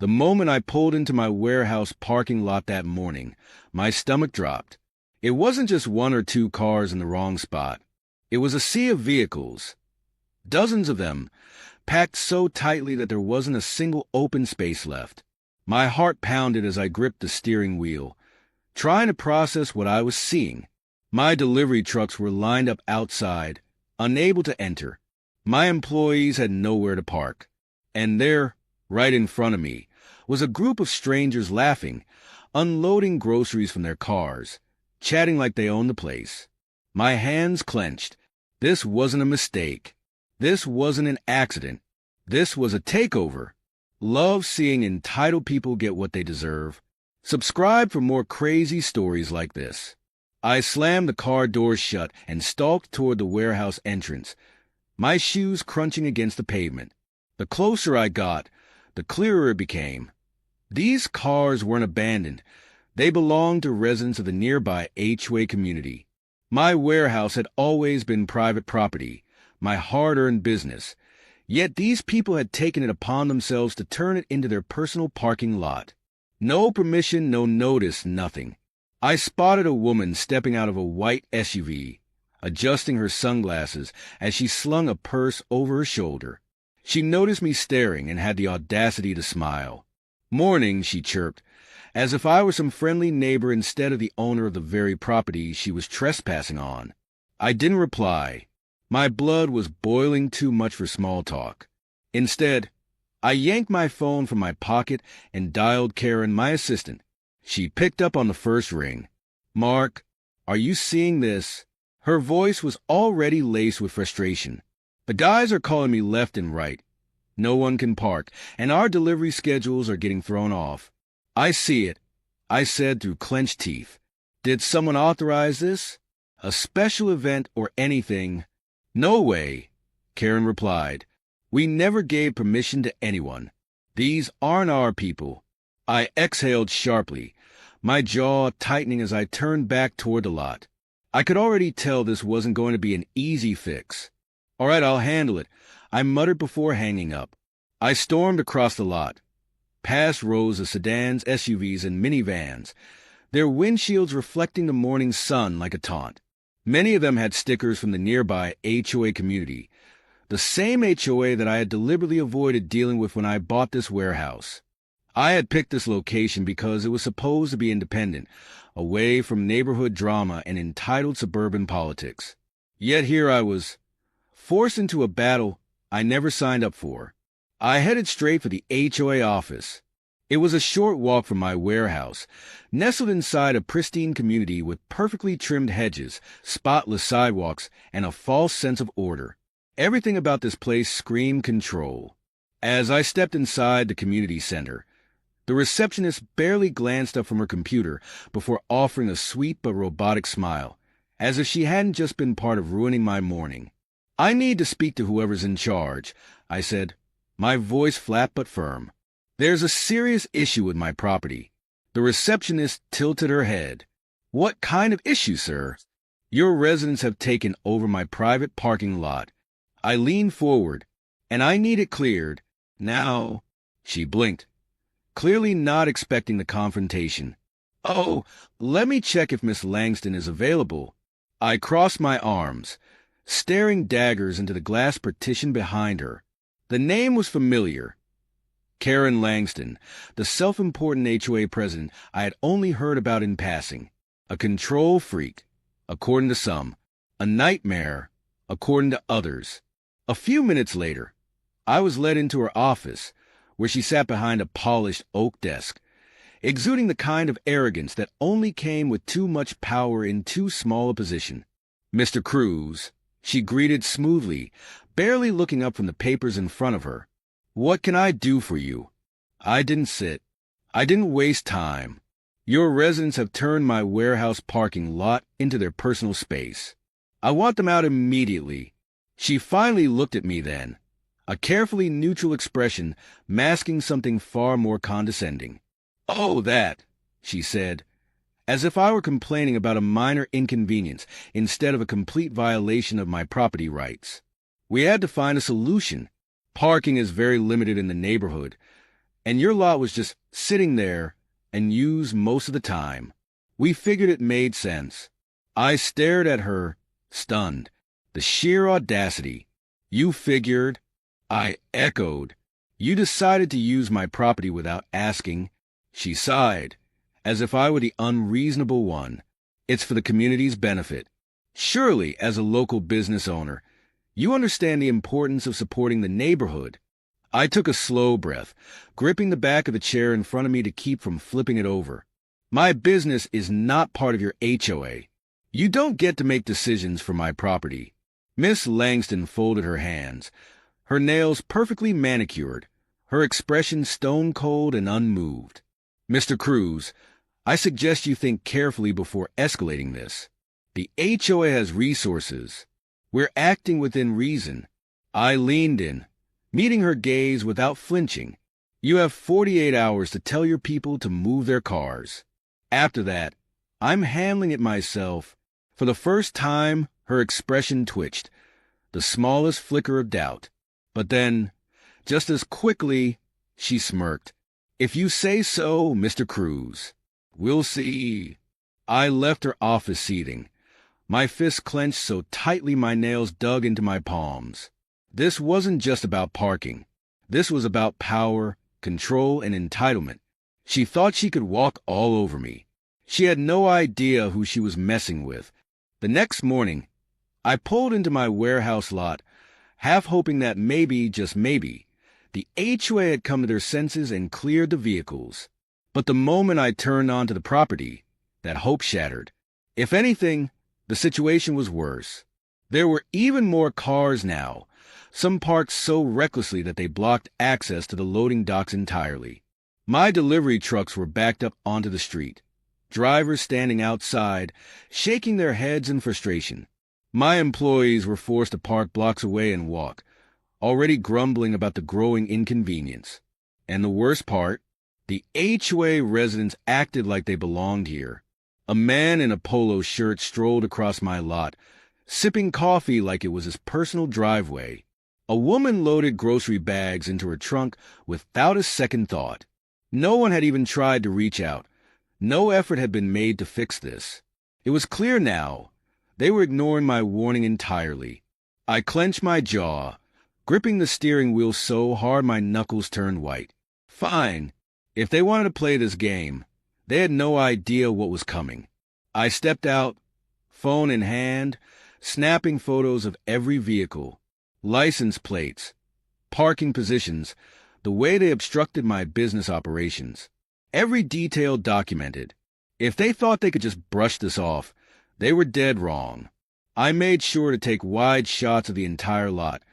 The moment I pulled into my warehouse parking lot that morning, my stomach dropped. It wasn't just one or two cars in the wrong spot. It was a sea of vehicles, dozens of them, packed so tightly that there wasn't a single open space left. My heart pounded as I gripped the steering wheel, trying to process what I was seeing. My delivery trucks were lined up outside, unable to enter. My employees had nowhere to park. And there, right in front of me, was a group of strangers laughing, unloading groceries from their cars, chatting like they owned the place. My hands clenched. This wasn't a mistake. This wasn't an accident. This was a takeover. Love seeing entitled people get what they deserve. Subscribe for more crazy stories like this. I slammed the car doors shut and stalked toward the warehouse entrance, my shoes crunching against the pavement. The closer I got, the clearer it became. These cars weren't abandoned. They belonged to residents of the nearby HOA community. My warehouse had always been private property, my hard-earned business. Yet these people had taken it upon themselves to turn it into their personal parking lot. No permission, no notice, nothing. I spotted a woman stepping out of a white SUV, adjusting her sunglasses as she slung a purse over her shoulder. She noticed me staring and had the audacity to smile. "Morning," she chirped, as if I were some friendly neighbor instead of the owner of the very property she was trespassing on. I didn't reply. My blood was boiling too much for small talk. Instead, I yanked my phone from my pocket and dialed Karen, my assistant. She picked up on the first ring. "Mark, are you seeing this?" Her voice was already laced with frustration. "The guys are calling me left and right. No one can park, and our delivery schedules are getting thrown off." "I see it," I said through clenched teeth. "Did someone authorize this? A special event or anything?" "No way," Karen replied. "We never gave permission to anyone. These aren't our people." I exhaled sharply, my jaw tightening as I turned back toward the lot. I could already tell this wasn't going to be an easy fix. "All right, I'll handle it," I muttered before hanging up. I stormed across the lot, past rows of sedans, SUVs, and minivans, their windshields reflecting the morning sun like a taunt. Many of them had stickers from the nearby HOA community, the same HOA that I had deliberately avoided dealing with when I bought this warehouse. I had picked this location because it was supposed to be independent, away from neighborhood drama and entitled suburban politics. Yet here I was, forced into a battle I never signed up for. I headed straight for the HOA office. It was a short walk from my warehouse, nestled inside a pristine community with perfectly trimmed hedges, spotless sidewalks, and a false sense of order. Everything about this place screamed control. As I stepped inside the community center, the receptionist barely glanced up from her computer before offering a sweet but robotic smile, as if she hadn't just been part of ruining my morning. "I need to speak to whoever's in charge," I said, my voice flat but firm. "There's a serious issue with my property." The receptionist tilted her head. "What kind of issue, sir?" "Your residents have taken over my private parking lot." I leaned forward, "and I need it cleared now." She blinked, clearly not expecting the confrontation. "Oh, let me check if Miss Langston is available." I crossed my arms, staring daggers into the glass partition behind her. The name was familiar. Karen Langston, the self-important HOA president I had only heard about in passing. A control freak, according to some. A nightmare, according to others. A few minutes later, I was led into her office, where she sat behind a polished oak desk, exuding the kind of arrogance that only came with too much power in too small a position. "Mr. Cruz," she greeted smoothly, barely looking up from the papers in front of her. "What can I do for you?" I didn't sit. I didn't waste time. "Your residents have turned my warehouse parking lot into their personal space. I want them out immediately." She finally looked at me then, a carefully neutral expression masking something far more condescending. "Oh, that," she said, as if I were complaining about a minor inconvenience instead of a complete violation of my property rights. "We had to find a solution. Parking is very limited in the neighborhood. and your lot was just sitting there and used most of the time. We figured it made sense. I stared at her, stunned. The sheer audacity. You figured? I echoed. You decided to use my property without asking. She sighed, as if I were the unreasonable one. It's for the community's benefit. Surely, as a local business owner, you understand the importance of supporting the neighborhood. I took a slow breath, gripping the back of the chair in front of me to keep from flipping it over. My business is not part of your HOA. You don't get to make decisions for my property. Miss Langston folded her hands, her nails perfectly manicured, her expression stone-cold and unmoved. Mr. Cruz, I suggest you think carefully before escalating this. The HOA has resources. We're acting within reason. I leaned in, meeting her gaze without flinching. You have 48 hours to tell your people to move their cars. After that, I'm handling it myself. For the first time, her expression twitched, the smallest flicker of doubt. But then, just as quickly, she smirked. If you say so, Mr. Cruz. We'll see. I left her office seething, my fists clenched so tightly my nails dug into my palms. This wasn't just about parking. This was about power, control, and entitlement. She thought she could walk all over me. She had no idea who she was messing with. The next morning, I pulled into my warehouse lot, half hoping that maybe, just maybe, the HOA had come to their senses and cleared the vehicles. But the moment I turned onto the property, that hope shattered. If anything, the situation was worse. There were even more cars now, some parked so recklessly that they blocked access to the loading docks entirely. My delivery trucks were backed up onto the street, drivers standing outside, shaking their heads in frustration. My employees were forced to park blocks away and walk, already grumbling about the growing inconvenience. And the worst part, the HOA residents acted like they belonged here. A man in a polo shirt strolled across my lot, sipping coffee like it was his personal driveway. A woman loaded grocery bags into her trunk without a second thought. No one had even tried to reach out. No effort had been made to fix this. It was clear now. They were ignoring my warning entirely. I clenched my jaw, gripping the steering wheel so hard my knuckles turned white. Fine. If they wanted to play this game, they had no idea what was coming. I stepped out, phone in hand, snapping photos of every vehicle, license plates, parking positions, the way they obstructed my business operations. Every detail documented. If they thought they could just brush this off, they were dead wrong. I made sure to take wide shots of the entire lot,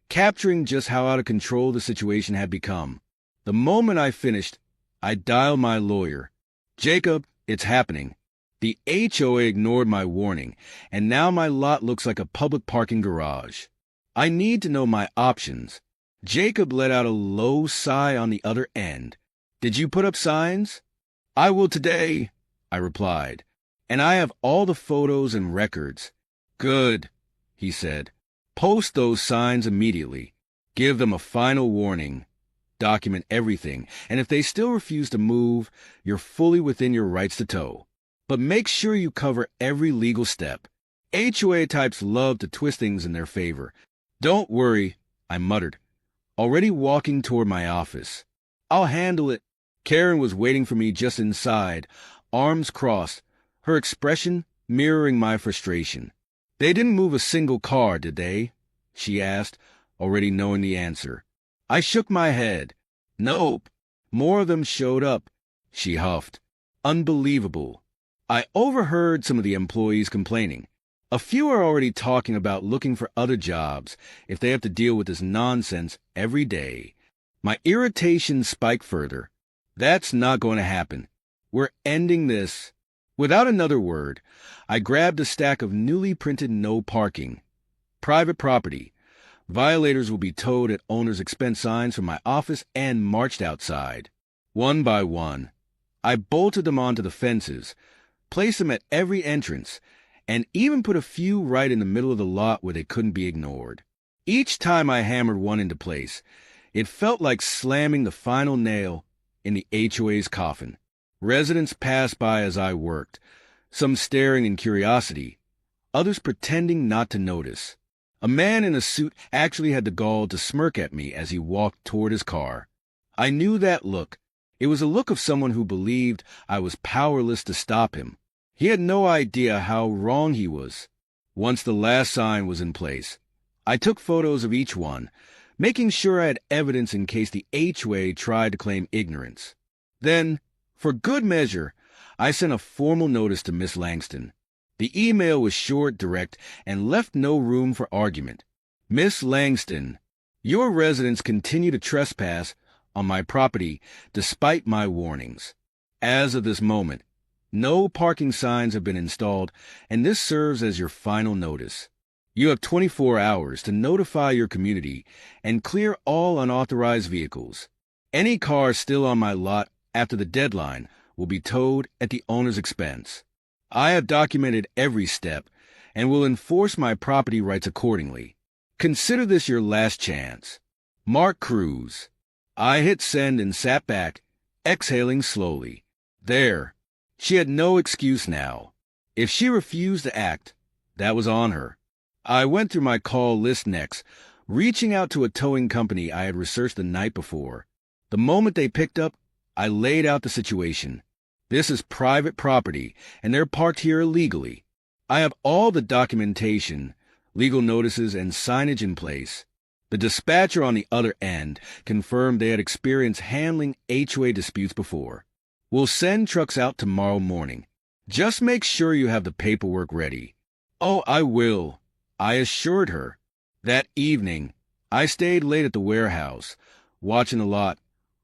capturing just how out of control the situation had become. The moment I finished, I dialed my lawyer. Jacob, it's happening. The HOA ignored my warning, and now my lot looks like a public parking garage. I need to know my options. Jacob let out a low sigh on the other end. Did you put up signs? I will today, I replied, and I have all the photos and records. Good, he said. Post those signs immediately. Give them a final warning. Document everything, and if they still refuse to move, you're fully within your rights to tow. But make sure you cover every legal step. HOA types love to twist things in their favor. Don't worry, I muttered, already walking toward my office. I'll handle it. Karen was waiting for me just inside, arms crossed, her expression mirroring my frustration. They didn't move a single car, did they? She asked, already knowing the answer. I shook my head. Nope. More of them showed up, she huffed. Unbelievable. I overheard some of the employees complaining. A few are already talking about looking for other jobs if they have to deal with this nonsense every day. My irritation spiked further. That's not going to happen. We're ending this. Without another word, I grabbed a stack of newly printed no parking. Private property. Violators will be towed at owner's expense signs from my office and marched outside. One by one, I bolted them onto the fences, placed them at every entrance, and even put a few right in the middle of the lot where they couldn't be ignored. Each time I hammered one into place, It felt like slamming the final nail in the HOA's coffin. Residents passed by as I worked, some staring in curiosity, others pretending not to notice. A man in a suit actually had the gall to smirk at me as he walked toward his car. I knew that look. It was a look of someone who believed I was powerless to stop him. He had no idea how wrong he was. Once the last sign was in place, I took photos of each one, making sure I had evidence in case the HOA tried to claim ignorance. Then, for good measure, I sent a formal notice to Miss Langston. The email was short, direct, and left no room for argument. Miss Langston, your residents continue to trespass on my property despite my warnings. As of this moment, no parking signs have been installed, and this serves as your final notice. You have 24 hours to notify your community and clear all unauthorized vehicles. Any cars still on my lot after the deadline will be towed at the owner's expense. I have documented every step and will enforce my property rights accordingly. Consider this your last chance. Mark Cruz. I hit send and sat back, exhaling slowly. There. She had no excuse now. If she refused to act, that was on her. I went through my call list next, reaching out to a towing company I had researched the night before. The moment they picked up, I laid out the situation. This is private property, and they're parked here illegally. I have all the documentation, legal notices, and signage in place. The dispatcher on the other end confirmed they had experienced handling HOA disputes before. We'll send trucks out tomorrow morning. Just make sure you have the paperwork ready. Oh, I will, I assured her. That evening, I stayed late at the warehouse, watching the lot,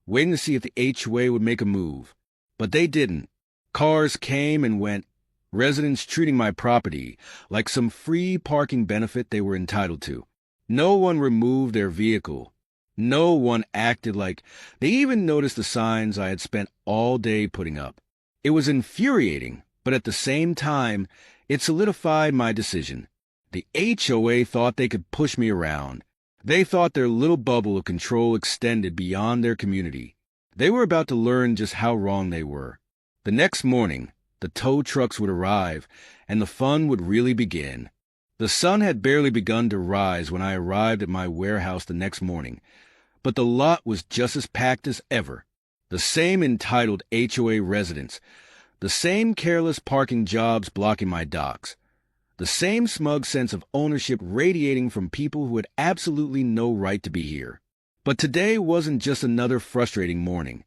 waiting to see if the HOA would make a move. But they didn't. Cars came and went, residents treating my property like some free parking benefit they were entitled to. No one removed their vehicle. No one acted like they even noticed the signs I had spent all day putting up. It was infuriating, but at the same time, it solidified my decision. The HOA thought they could push me around. They thought their little bubble of control extended beyond their community. They were about to learn just how wrong they were. The next morning, the tow trucks would arrive, and the fun would really begin. The sun had barely begun to rise when I arrived at my warehouse the next morning, but the lot was just as packed as ever. The same entitled HOA residents, the same careless parking jobs blocking my docks, the same smug sense of ownership radiating from people who had absolutely no right to be here. But today wasn't just another frustrating morning.